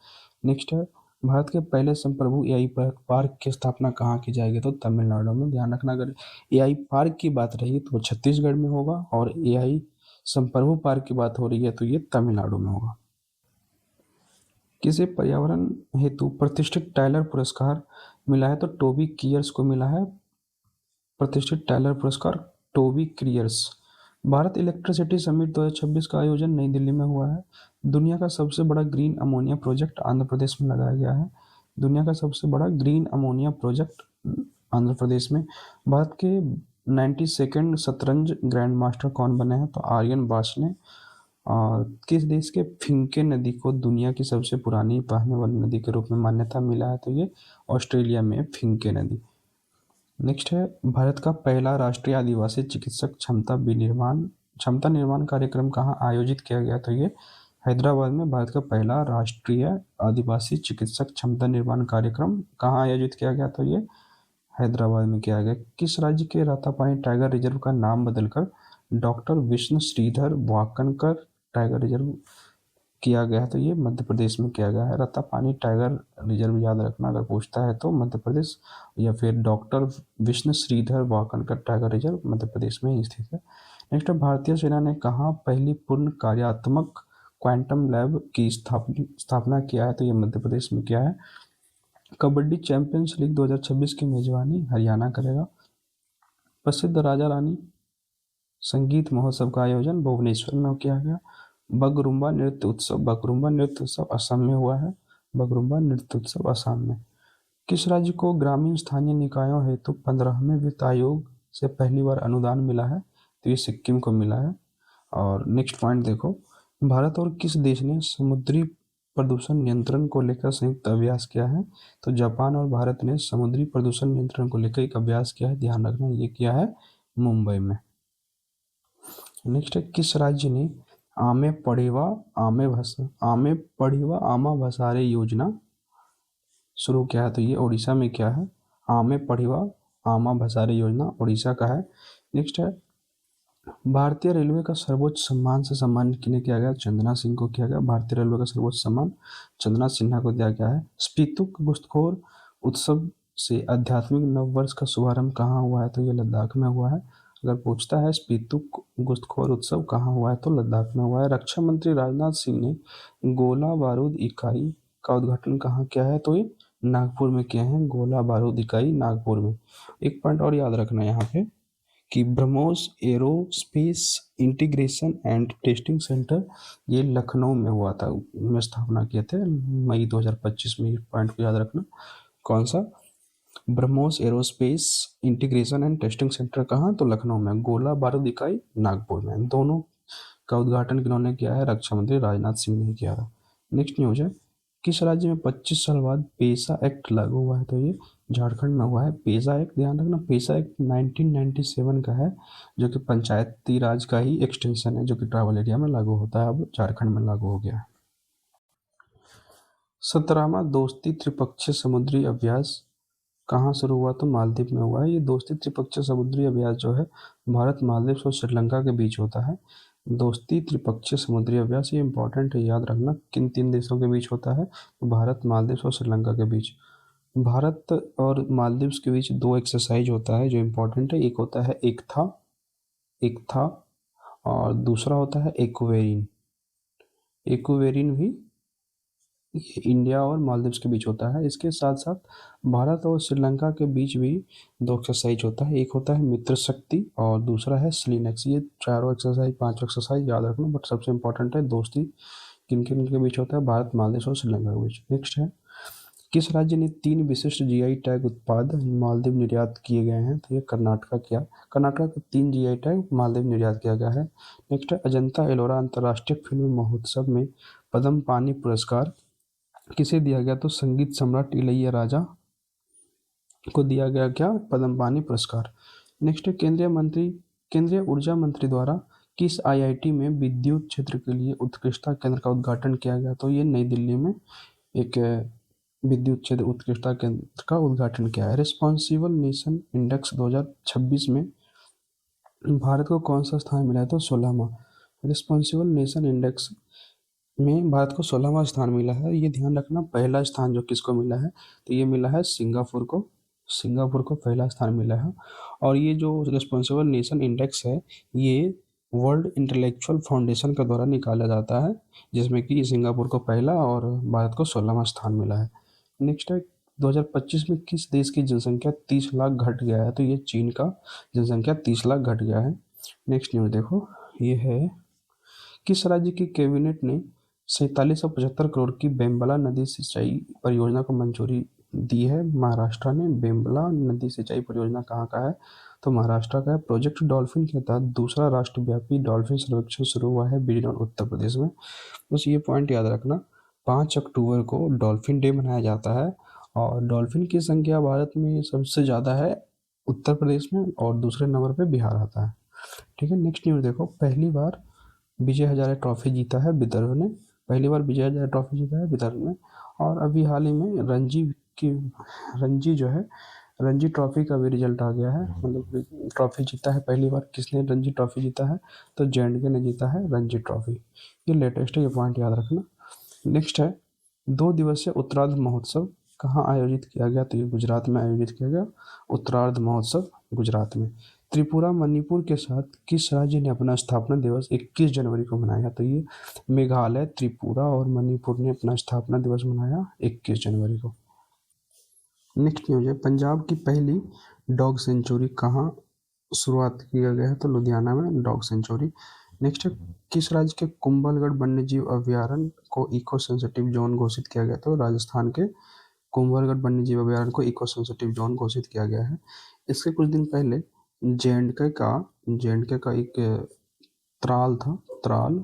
नेक्स्ट है भारत के पहले संप्रभु एआई पार्क की स्थापना कहाँ की जाएगी? तो तमिलनाडु में। ध्यान रखना अगर एआई पार्क की बात रही तो छत्तीसगढ़ में होगा और एआई संप्रभु पार्क की बात हो रही है तो ये तमिलनाडु में होगा। किसे पर्यावरण हेतु प्रतिष्ठित टाइलर पुरस्कार मिला है? तो टोबी कियर्स को मिला है प्रतिष्ठित टाइलर पुरस्कार, टोबी क्रियर्स। भारत इलेक्ट्रिसिटी समिट 2026 का आयोजन नई दिल्ली में हुआ है। दुनिया का सबसे बड़ा green ammonia project Andhra Pradesh में लगाया गया है। दुनिया का सबसे बड़ा green ammonia project Andhra Pradesh में। भारत के 92nd शतरंज ग्रैंड मास्टर कौन बने हैं? तो आर्यन बास ने। और किस देश के फिंके नदी को दुनिया की सबसे पुरानी बहने वाली नदी के रूप में मान्यता मिला है? तो ये ऑस्ट्रेलिया में फिंके नदी। नेक्स्ट है, भारत का पहला राष्ट्रीय आदिवासी चिकित्सक क्षमता निर्माण कार्यक्रम कहाँ आयोजित किया गया? तो ये हैदराबाद में भारत का पहला राष्ट्रीय आदिवासी चिकित्सक क्षमता निर्माण कार्यक्रम कहाँ आयोजित किया गया? तो ये हैदराबाद में किया गया। किस राज्य के रातापानी टाइगर रिजर्व का नाम बदलकर doctor Vishnu Shridhar Wakankar tiger reserve किया गया है? तो ये मध्य प्रदेश में किया गया है। रातापानी टाइगर रिजर्व याद रखना अगर पूछता है तो मध्य प्रदेश, या फिर doctor Vishnu Shridhar Wakankar tiger reserve Madhya Pradesh में ही स्थित है। नेक्स्ट, भारतीय सेना ने कहाँ पहली पूर्ण कार्यात्मक क्वांटम लैब की स्थापना किया है? तो ये मध्य प्रदेश में किया है। कबड्डी चैंपियंस लीग 2026 की मेजबानी हरियाणा करेगा। प्रसिद्ध राजा रानी संगीत महोत्सव का आयोजन भुवनेश्वर में किया गया। बगरुम्बा नृत्य उत्सव असम में हुआ है। बगरुम्बा नृत्य उत्सव असम में। किस राज्य को ग्रामीण स्थानीय निकायों हेतु 15वें वित्त आयोग से पहली बार अनुदान मिला है? तो ये सिक्किम को मिला है। और नेक्स्ट पॉइंट देखो, भारत और किस देश ने समुद्री प्रदूषण नियंत्रण को लेकर संयुक्त अभ्यास किया है? तो जापान और भारत ने समुद्री प्रदूषण नियंत्रण को लेकर एक अभ्यास किया है। ध्यान रखना, ये किया है मुंबई में। नेक्स्ट है, किस राज्य ने आमे पढ़िवा आमा भसारे योजना शुरू किया है? तो ये उड़ीसा में क्या है। आमे पढ़िवा आमा भसारे योजना उड़ीसा का है। नेक्स्ट है, भारतीय रेलवे का सर्वोच्च सम्मान से सम्मान किन्हें किया गया? चंदना सिंह को किया गया। भारतीय रेलवे का सर्वोच्च सम्मान चंदना सिन्हा को दिया गया है। स्पीतुक गुस्तखोर उत्सव से आध्यात्मिक नववर्ष का शुभारंभ कहाँ हुआ है? तो ये लद्दाख में हुआ है। अगर पूछता है स्पीतुक गुस्तखोर उत्सव कहाँ हुआ है, तो लद्दाख में हुआ है। रक्षा मंत्री राजनाथ सिंह ने गोला बारूद इकाई का उद्घाटन कहाँ किया है? तो ये नागपुर में किए हैं। गोला बारूद इकाई नागपुर में। एक पॉइंट और याद रखना यहाँ पे कि BrahMos aerospace integration and testing centre ये लखनऊ में हुआ था, में स्थापना किए थे मई 2025 में। पॉइंट को याद रखना। कौन सा? BrahMos aerospace integration and testing centre कहाँ? तो लखनऊ में। गोला बारूद इकाई नागपुर में। दोनों का उद्घाटन किन्होंने किया है? रक्षा मंत्री राजनाथ सिंह ने किया था। नेक्स्ट न्यूज है, किस राज्य में 25 साल बाद पेसा एक्ट लागू हुआ है? तो ये झारखंड में हुआ है। पेसा एक्ट, ध्यान रखना, पेसा एक्ट 1997 का है, जो कि पंचायती राज का ही एक्सटेंशन है, जो कि ट्राइबल एरिया में लागू होता है। अब झारखंड में लागू हो गया है। 17वां दोस्ती त्रिपक्षीय समुद्री अभ्यास कहाँ शुरू हुआ? तो मालदीव में हुआ है। ये दोस्ती त्रिपक्षीय समुद्री अभ्यास जो है भारत, मालदीव और श्रीलंका के बीच होता है। दोस्ती त्रिपक्षीय समुद्री अभ्यास ये इंपॉर्टेंट है, याद रखना। किन 3 देशों के बीच होता है? तो भारत, मालदीव और श्रीलंका के बीच। भारत और मालदीव के बीच 2 एक्सरसाइज होता है जो इम्पोर्टेंट है। एक होता है एकथा और दूसरा होता है एक्वेरिन। एक्वेरिन भी ये इंडिया और मालदीव के बीच होता है। इसके साथ साथ भारत और श्रीलंका के बीच भी 2 एक्सरसाइज होता है। एक होता है मित्र शक्ति और दूसरा है स्लिनेक्स। ये चारों एक्सरसाइज, 5 एक्सरसाइज याद रखना, बट सबसे इंपॉर्टेंट है दोस्ती किन किन के बीच होता है? भारत, मालदीव और श्रीलंका के बीच। नेक्स्ट है, किस राज्य ने 3 विशिष्ट जीआई टैग उत्पाद मालदीव निर्यात किए गए हैं? तो ये कर्नाटका के 3 जीआई टैग मालदीव निर्यात किया गया है। नेक्स्ट है, अजंता एलोरा अंतर्राष्ट्रीय फिल्म महोत्सव में पद्म पानी पुरस्कार किसे दिया गया? तो संगीत सम्राट इलैयाराजा को दिया गया क्या? पद्म पानी पुरस्कार। नेक्स्ट है, केंद्रीय ऊर्जा मंत्री द्वारा किस आईआईटी में विद्युत क्षेत्र के लिए उत्कृष्टता केंद्र का उद्घाटन किया गया? तो ये नई दिल्ली में एक विद्युत क्षेत्र उत्कृष्टता केंद्र का उद्घाटन किया है। रिस्पॉन्सिबल नेशन इंडेक्स 2026 में भारत को कौन सा स्थान मिला है? तो 16वां। रिस्पॉन्सिबल नेशन इंडेक्स में भारत को 16वां स्थान मिला है। ये ध्यान रखना, पहला स्थान जो किसको मिला है? तो ये मिला है सिंगापुर को पहला स्थान मिला है। और ये जो रिस्पॉन्सिबल नेशन इंडेक्स है, ये वर्ल्ड इंटेलेक्चुअल फाउंडेशन के द्वारा निकाला जाता है, जिसमें कि सिंगापुर को पहला और भारत को 16वां स्थान मिला है। नेक्स्ट है, 2025 में किस देश की जनसंख्या 30 लाख घट गया है? तो ये चीन का जनसंख्या 30 लाख घट गया है। नेक्स्ट न्यूज़ देखो, ये है किस राज्य की कैबिनेट ने 4775 करोड़ की बेम्बला नदी सिंचाई परियोजना को मंजूरी दी है? महाराष्ट्र ने। बेम्बला नदी सिंचाई परियोजना कहाँ का है? तो महाराष्ट्र का है। प्रोजेक्ट डॉल्फिन के तहत दूसरा राष्ट्रव्यापी डॉल्फिन सर्वेक्षण शुरू हुआ है बिजनौर उत्तर प्रदेश में। बस ये पॉइंट याद रखना, 5 अक्टूबर को डॉल्फिन डे मनाया जाता है और डॉल्फिन की संख्या भारत में सबसे ज़्यादा है उत्तर प्रदेश में और दूसरे नंबर पे बिहार आता है। ठीक है, नेक्स्ट न्यूज़ देखो, पहली बार विजय हजारे ट्रॉफी जीता है विदर्भ ने। पहली बार विजय हजारे ट्रॉफी जीता है विदर्भ ने। और अभी हाल ही में की रणजी जो है, रणजी ट्रॉफी का भी रिजल्ट आ गया है, मतलब ट्रॉफी जीता है पहली बार। किसने रणजी ट्रॉफी जीता है? तो जे ने जीता है रणजी ट्रॉफी। ये लेटेस्ट है, ये पॉइंट याद रखना। नेक्स्ट है 2 दिवसीय उत्तरार्ध महोत्सव कहाँ आयोजित किया गया? तो ये गुजरात में आयोजित किया गया उत्तरार्ध महोत्सव, गुजरात में। त्रिपुरा मणिपुर के साथ किस राज्य ने अपना स्थापना दिवस 21 जनवरी को मनाया? तो ये मेघालय, त्रिपुरा और मणिपुर ने अपना स्थापना दिवस मनाया 21 जनवरी को। नेक्स्ट न्यूज है, पंजाब की पहली डॉग सेंचुरी कहाँ शुरुआत किया गया है? तो लुधियाना में डॉग सेंचुरी। नेक्स्ट है, किस राज्य के कुंभलगढ़ वन्यजीव अभयारण्य को इको सेंसिटिव जोन घोषित किया गया? तो राजस्थान के कुंभलगढ़ वन्यजीव अभयारण्य को इको सेंसिटिव जोन घोषित किया गया है। इसके कुछ दिन पहले जे एंड के का एक त्राल था, त्राल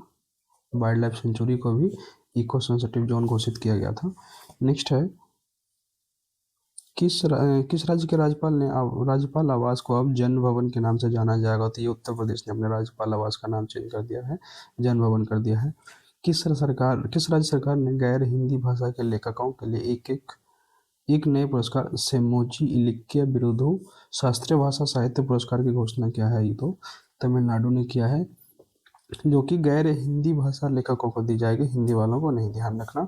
वाइल्ड लाइफ सेंचुरी को भी इको सेंसिटिव जोन घोषित किया गया था। नेक्स्ट है, किस राज्य के राज्यपाल ने राज्यपाल आवास को अब जन भवन के नाम से जाना जाएगा? तो ये उत्तर प्रदेश ने अपने राज्यपाल आवास का नाम चेंज कर दिया है, जन भवन कर दिया है। किस राज्य सरकार ने गैर हिंदी भाषा के लेखकों के लिए एक नए पुरस्कार सेमोजी इलिक्या बिरुदु शास्त्रीय भाषा साहित्य पुरस्कार की घोषणा किया है? ये तो तमिलनाडु ने किया है, जो कि गैर हिंदी भाषा लेखकों को दी जाएगी, हिंदी वालों को नहीं, ध्यान रखना।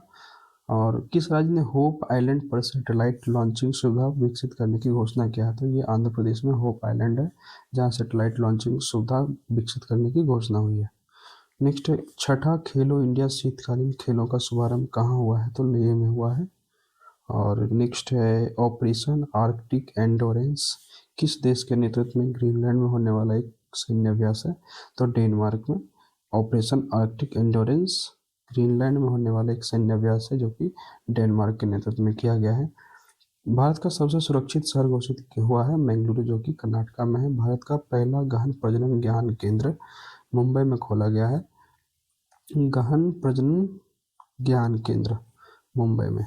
और किस राज्य ने होप आइलैंड पर सैटेलाइट लॉन्चिंग सुविधा विकसित करने की घोषणा किया है? तो ये आंध्र प्रदेश में होप आइलैंड है, जहाँ सैटेलाइट लॉन्चिंग सुविधा विकसित करने की घोषणा हुई है। नेक्स्ट है, छठा खेलो इंडिया शीतकालीन खेलों का शुभारंभ कहाँ हुआ है? तो लेह में हुआ है। और नेक्स्ट है, ऑपरेशन आर्कटिक एंडोरेंस किस देश के नेतृत्व में ग्रीनलैंड में होने वाला एक सैन्य अभ्यास है? तो डेनमार्क में। ऑपरेशन आर्कटिक एंडोरेंस ग्रीनलैंड में होने वाला एक सैन्य अभ्यास है, जो कि डेनमार्क के नेतृत्व में किया गया है। भारत का सबसे सुरक्षित शहर घोषित हुआ है बेंगलुरु, जो कि कर्नाटक में है। भारत का पहला गहन प्रजनन ज्ञान केंद्र मुंबई में खोला गया है, गहन प्रजनन ज्ञान केंद्र मुंबई में।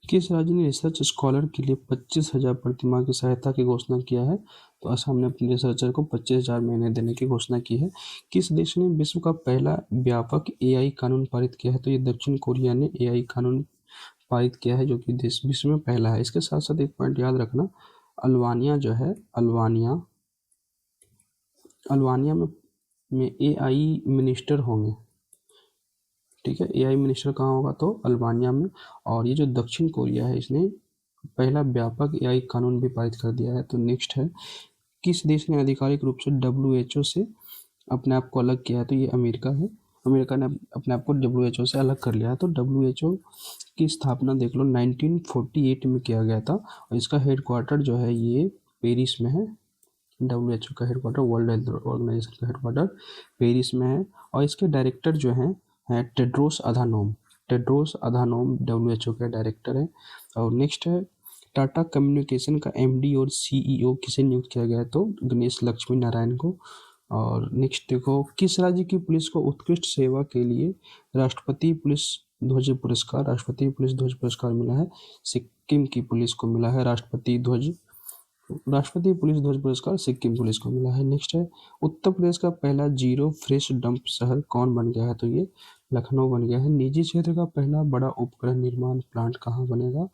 किस राज्य ने रिसर्च स्कॉलर के लिए 25,000 प्रतिमाह की सहायता की घोषणा किया है? तो असम ने अपने रिसर्चर को 25,000 महीने देने की घोषणा की है। किस देश ने विश्व का पहला व्यापक एआई कानून पारित किया है? तो ये दक्षिण कोरिया ने एआई कानून पारित किया है, जो कि देश विश्व में पहला है। इसके साथ साथ एक पॉइंट याद रखना, अल्बानिया जो है, अल्बानिया में एआई मिनिस्टर होंगे। ठीक है, एआई मिनिस्टर कहाँ होगा? तो अल्बानिया में। और ये जो दक्षिण कोरिया है, इसने पहला व्यापक एआई कानून भी पारित कर दिया है। तो नेक्स्ट है, किस देश ने आधिकारिक रूप से डब्ल्यूएचओ से अपने आप को अलग किया है? तो ये अमेरिका है। अमेरिका ने अपने आप को डब्ल्यूएचओ से अलग कर लिया है। तो डब्ल्यूएचओ की स्थापना देख लो 1948 में किया गया था और इसका हेडक्वार्टर जो है ये पेरिस में है। डब्ल्यूएचओ का हेडक्वार्टर, वर्ल्ड हेल्थ ऑर्गेनाइजेशन का हेडक्वार्टर पेरिस में है। और इसके डायरेक्टर जो हैं टेड्रोस अधानोम डब्ल्यूएचओ के डायरेक्टर हैं। और नेक्स्ट है, टाटा कम्युनिकेशन का एमडी और सीईओ किसे नियुक्त किया गया है? तो गणेश लक्ष्मी नारायण को। और नेक्स्ट देखो, किस राज्य की पुलिस को उत्कृष्ट सेवा के लिए राष्ट्रपति पुलिस ध्वज पुरस्कार मिला है? सिक्किम की पुलिस को मिला है राष्ट्रपति पुलिस ध्वज पुरस्कार सिक्किम पुलिस को मिला है। नेक्स्ट है, उत्तर प्रदेश का पहला जीरो फ्रेश डंप शहर कौन बन गया है? तो ये लखनऊ बन गया है। निजी क्षेत्र का पहला बड़ा उपग्रह निर्माण प्लांट कहाँ बनेगा?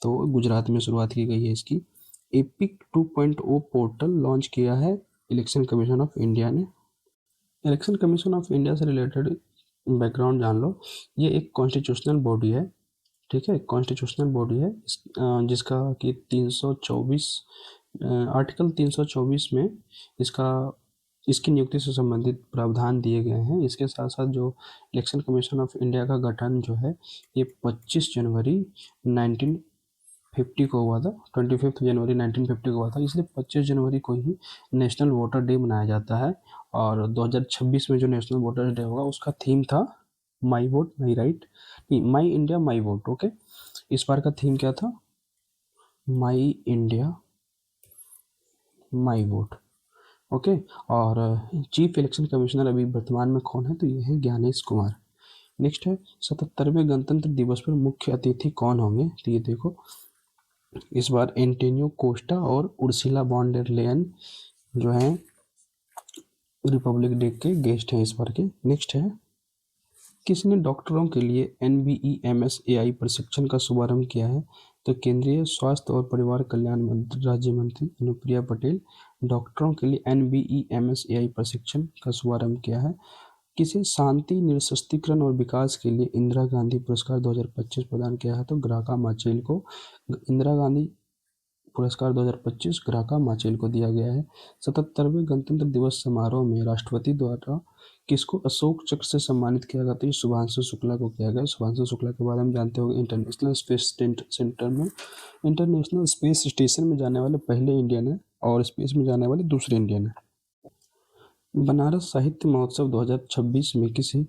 तो गुजरात में शुरुआत की गई है इसकी। एपिक 2.0 पोर्टल लॉन्च किया है इलेक्शन कमीशन ऑफ इंडिया ने। इलेक्शन कमीशन ऑफ इंडिया से रिलेटेड बैकग्राउंड जान लो। ये एक कॉन्स्टिट्यूशनल बॉडी है, ठीक है, कॉन्स्टिट्यूशनल बॉडी है जिसका कि 324 आर्टिकल 324 में इसकी नियुक्ति से संबंधित प्रावधान दिए गए हैं। इसके साथ साथ जो इलेक्शन कमीशन ऑफ इंडिया का गठन जो है ये 25 जनवरी 1950 को हुआ था, 25 जनवरी 1950 को हुआ था, इसलिए 25 जनवरी को ही नेशनल वोटर डे मनाया जाता है। और 2026 में जो नेशनल वोटर डे होगा उसका थीम था माई वोट माई राइट, नहीं माई इंडिया माई वोट। ओके, इस बार का थीम क्या था? माई इंडिया माई वोट। ओके, और चीफ इलेक्शन कमिश्नर अभी वर्तमान में कौन है? तो ये है ज्ञानेश कुमार। नेक्स्ट है 77वें गणतंत्र दिवस पर मुख्य अतिथि कौन होंगे? तो ये देखो, इस बार एंटोनियो कोस्टा और उर्सुला वॉन डेर लेयन जो हैं रिपब्लिक डे के गेस्ट हैं इस बार के। नेक्स्ट है किसने डॉक्टरों के लिए NBEMS-AI प्रशिक्षण का शुभारंभ किया है? तो केंद्रीय स्वास्थ्य और परिवार कल्याण राज्य मंत्री अनुप्रिया पटेल डॉक्टरों के लिए NBEMS-AI प्रशिक्षण का शुभारंभ किया है। किसे शांति, निरस्त्रीकरण और विकास के लिए इंदिरा गांधी पुरस्कार 2025 प्रदान किया है? तो ग्राका माचेल को इंदिरा गांधी पुरस्कार 2025 ग्राका माचेल को दिया गया है। 77वें गणतंत्र दिवस समारोह में राष्ट्रपति द्वारा किसको अशोक चक्र से सम्मानित किया गया? तो ये शुभांशु शुक्ला को किया गया। शुभांशु शुक्ला के बारे में जानते होंगे, इंटरनेशनल स्पेस सेंटर में, इंटरनेशनल स्पेस स्टेशन में जाने वाले पहले इंडियन है और स्पेस में जाने वाले दूसरे इंडियन है। बनारस साहित्य महोत्सव 2026 में किसे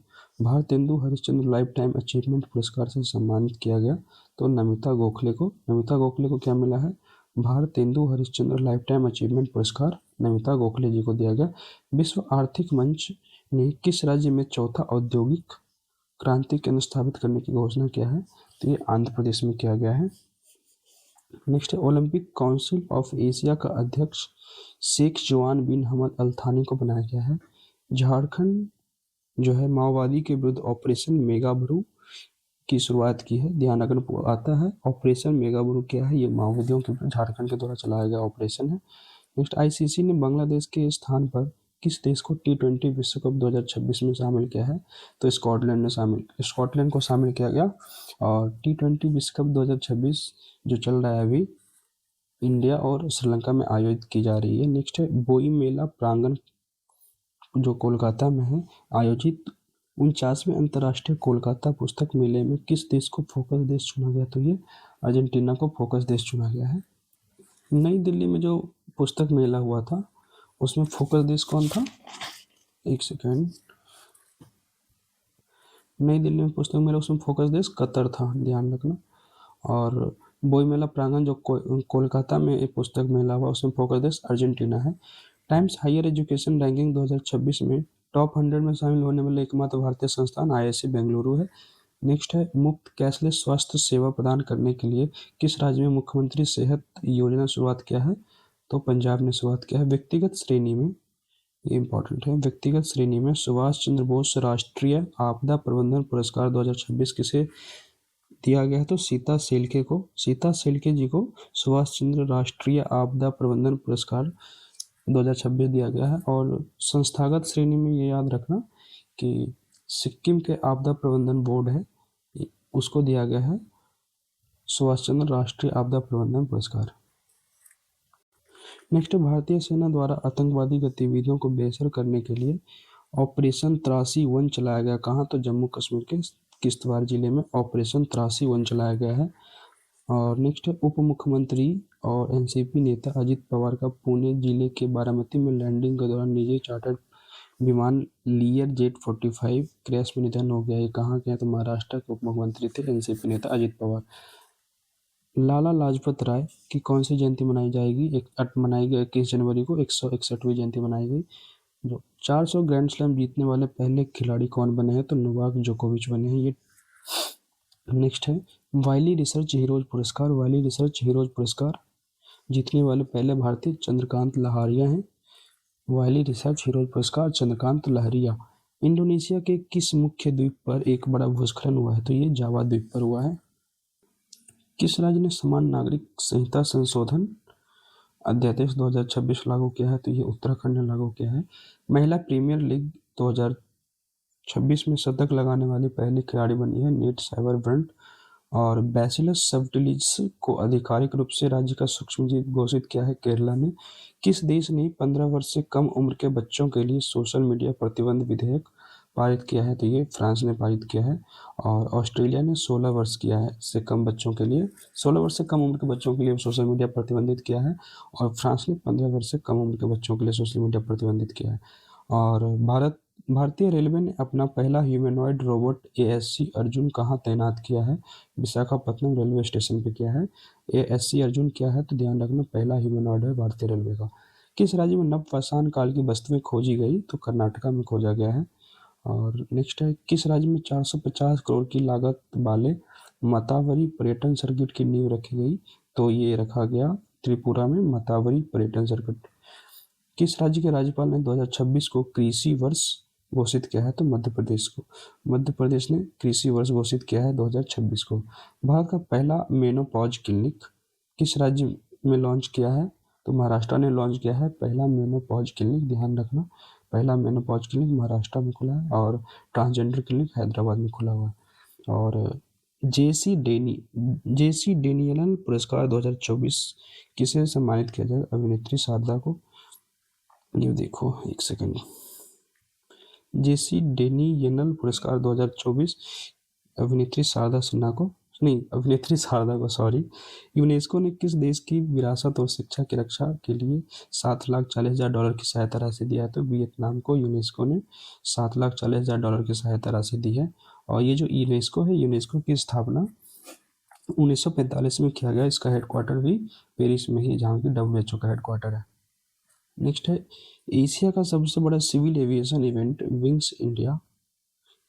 Bharatendu Harishchandra life time achievement पुरस्कार से सम्मानित किया गया? तो नमिता गोखले को। नमिता गोखले को क्या मिला है? Bharatendu Harishchandra life time achievement पुरस्कार नमिता गोखले जी को दिया गया। विश्व आर्थिक मंच ने किस राज्य में चौथा औद्योगिक क्रांति केंद्र स्थापित करने की घोषणा किया है? तो ये आंध्र प्रदेश में किया गया है। नेक्स्ट है ओलंपिक काउंसिल ऑफ एशिया का अध्यक्ष शेख जवान बिन हमद अल थानी को बनाया गया है। झारखंड जो है माओवादी के विरुद्ध ऑपरेशन मेगाब्रू की शुरुआत की है। ध्यान अगर आता है ऑपरेशन मेगाब्रू क्या है? ये माओवादियों के विरुद्ध झारखंड के द्वारा चलाया गया ऑपरेशन है। नेक्स्ट ICC ने बांग्लादेश के स्थान पर किस देश को T20 विश्व कप 2026 में शामिल किया है? तो स्कॉटलैंड को शामिल किया गया। और T20 विश्व कप 2026 जो चल रहा है अभी इंडिया और श्रीलंका में आयोजित की जा रही है। नेक्स्ट है बोई मेला प्रांगण जो कोलकाता में है आयोजित 49वें अंतर्राष्ट्रीय कोलकाता पुस्तक मेले में किस देश को फोकस देश चुना गया? तो ये अर्जेंटीना को फोकस देश चुना गया है। नई दिल्ली में जो पुस्तक मेला हुआ था उसमें फोकस देश कौन था? एक सेकेंड, नई दिल्ली में पुस्तक मेला उसमें फोकस देश कतर था, ध्यान रखना। और बोई मेला प्रांगण जो कोलकाता में एक पुस्तक मेला हुआ उसमें फोकस देश अर्जेंटीना है। टाइम्स हायर एजुकेशन रैंकिंग 2026 में टॉप 100 में शामिल होने वाले एकमात्र भारतीय संस्थान IISc बेंगलुरु है। नेक्स्ट है मुफ्त कैशलेस स्वास्थ्य सेवा प्रदान करने के लिए किस राज्य में मुख्यमंत्री सेहत योजना शुरुआत किया है? तो पंजाब ने शुरुआत किया है। व्यक्तिगत श्रेणी में, ये इंपॉर्टेंट है, व्यक्तिगत श्रेणी में सुभाष चंद्र बोस राष्ट्रीय आपदा प्रबंधन पुरस्कार 2026 किसे दिया गया है? तो सीता शेल्के को। सीता शेल्के जी को सुभाष चंद्र राष्ट्रीय आपदा प्रबंधन पुरस्कार 2026 दिया गया है। और संस्थागत श्रेणी में ये याद रखना कि सिक्किम के आपदा प्रबंधन बोर्ड है उसको दिया गया है सुभाष चंद्र राष्ट्रीय आपदा प्रबंधन पुरस्कार। नेक्स्ट, भारतीय सेना द्वारा आतंकवादी गतिविधियों को बेअसर करने के लिए ऑपरेशन त्रासी वन चलाया गया। कहाँ? तो जम्मू कश्मीर के किश्तवाड़ जिले में ऑपरेशन त्रासी वन चलाया गया है। और नेक्स्ट है उप मुख्यमंत्री और एनसीपी नेता अजित पवार का पुणे जिले के बारामती में लैंडिंग के दौरान निजी चार्टर्ड विमान लियर जेट 45 क्रैश में निधन हो गया। ये कहाँ के हैं? तो महाराष्ट्र के उप मुख्यमंत्री थे एनसीपी नेता अजित पवार। लाला लाजपत राय की कौन सी जयंती मनाई जाएगी? मनाई गई 21 जनवरी को 161वीं जयंती मनाई गई। जो 400 ग्रैंड स्लैम जीतने वाले पहले खिलाड़ी कौन बने हैं? तो नोवाक जोकोविच बने हैं ये। नेक्स्ट है वाइली रिसर्च हीरोज पुरस्कार। वाइली रिसर्च हीरोज पुरस्कार जीतने वाले पहले भारतीय चंद्रकांत लहरिया हैं। वाइली रिसर्च हीरोज पुरस्कार चंद्रकांत लहरिया। इंडोनेशिया के किस मुख्य द्वीप पर एक बड़ा भूस्खलन हुआ है? तो ये जावा द्वीप पर हुआ है। किस राज्य ने समान नागरिक संहिता संशोधन अध्यादेश 2026 लागू किया है? तो ये उत्तराखंड ने लागू किया है। महिला प्रीमियर लीग 2026 में शतक लगाने वाली पहली खिलाड़ी बनी है नेट साइबरब्रंट। और बैसिलस सबटिलिस को आधिकारिक रूप से राज्य का सूक्ष्मजीव घोषित किया है केरला ने। किस देश ने 15 वर्ष से कम उम्र के बच्चों के लिए सोशल मीडिया प्रतिबंध विधेयक पारित किया है? तो ये फ्रांस ने पारित किया है। और ऑस्ट्रेलिया ने 16 वर्ष किया है से कम बच्चों के लिए, 16 वर्ष से कम उम्र के बच्चों के लिए सोशल मीडिया प्रतिबंधित किया है। और फ्रांस ने 15 वर्ष से कम उम्र के बच्चों के लिए सोशल मीडिया प्रतिबंधित किया है। और भारतीय रेलवे ने अपना पहला ह्यूमनॉइड रोबोट ASC अर्जुन कहाँ तैनात किया है? विशाखापट्टनम रेलवे स्टेशन पे किया है। ASC अर्जुन क्या है? तो ध्यान रखना, पहला ह्यूमनॉइड है भारतीय रेलवे का। किस राज्य में नवपाषाण काल की वस्तुएं खोजी गई? तो कर्नाटका में खोजा गया है। और नेक्स्ट है, किस राज्य में 450 करोड़ की लागत वाले मतावरी पर्यटन सर्किट की नींव रखी गई? तो ये रखा गया त्रिपुरा में मतावरी पर्यटन सर्किट। किस राज्य के राज्यपाल ने 2026 को कृषि वर्ष घोषित किया है? तो मध्य प्रदेश को। मध्य प्रदेश ने कृषि वर्ष घोषित किया है 2026 को। भारत का पहला मेनोपॉज क्लिनिक किस राज्य में लॉन्च किया है? तो महाराष्ट्र ने लॉन्च किया है पहला मेनोपॉज क्लिनिक। ध्यान रखना, पहला मेनोपॉज क्लिनिक महाराष्ट्र में खुला है और ट्रांसजेंडर क्लिनिक हैदराबाद में खुला हुआ है। और जेसी डेनियल पुरस्कार 2024 किसे सम्मानित किया जाएगा? अभिनेत्री शारदा को। ये देखो एक सेकंड, जेसी डेनियल पुरस्कार 2024 अभिनेत्री शारदा सिन्हा को, नहीं अभिनेत्री शारदा को, सॉरी। यूनेस्को ने किस देश की विरासत और शिक्षा की रक्षा के लिए $740,000 की सहायता राशि दिया है? तो वियतनाम को यूनेस्को ने $740,000 की सहायता राशि दी है। और ये जो यूनेस्को है, यूनेस्को की स्थापना 1945 में किया गया। इसका हेडक्वार्टर भी पेरिस में ही, जहाँ की WHO का हेडक्वार्टर है। नेक्स्ट है, एशिया का सबसे बड़ा civil aviation event Wings India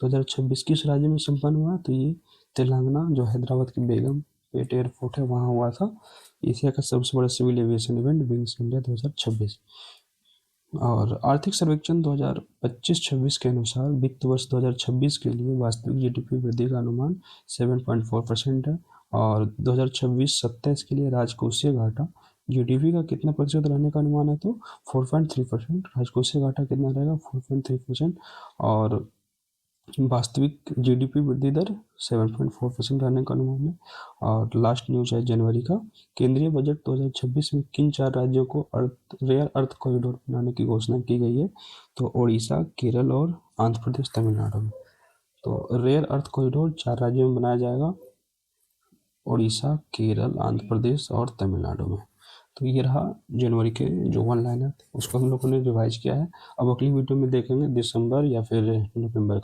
2026 किस राज्य में संपन्न हुआ? तो ये तेलंगाना, जो हैदराबाद की बेगम पेट एयरपोर्ट है वहाँ हुआ था। एशिया का सबसे बड़ा civil aviation event Wings India 2026। और आर्थिक सर्वेक्षण 2025-26 के अनुसार वित्त वर्ष 2026 के लिए वास्तविक GDP वृद्धि का अनुमान 7.4% है। और 2026-27 के लिए राजकोषीय घाटा GDP का कितना प्रतिशत रहने का अनुमान है? तो 4.3%। राजकोषीय घाटा कितना रहेगा? 4.3%। और वास्तविक GDP वृद्धि दर 7.4% रहने का अनुमान है। और लास्ट न्यूज है जनवरी का, केंद्रीय बजट 2026 में किन 4 राज्यों को रेयर अर्थ कॉरिडोर बनाने की घोषणा की गई है? तो उड़ीसा, केरल और आंध्र प्रदेश, तमिलनाडु में। तो रेयर अर्थ कॉरिडोर 4 राज्यों में बनाया जाएगा, उड़ीसा, केरल, आंध्र प्रदेश और तमिलनाडु में। तो ये रहा जनवरी के जो 1 लाइनर थे, उसको हम लोगों ने रिवाइज किया है। अब अगली वीडियो में देखेंगे दिसंबर या फिर नवंबर का।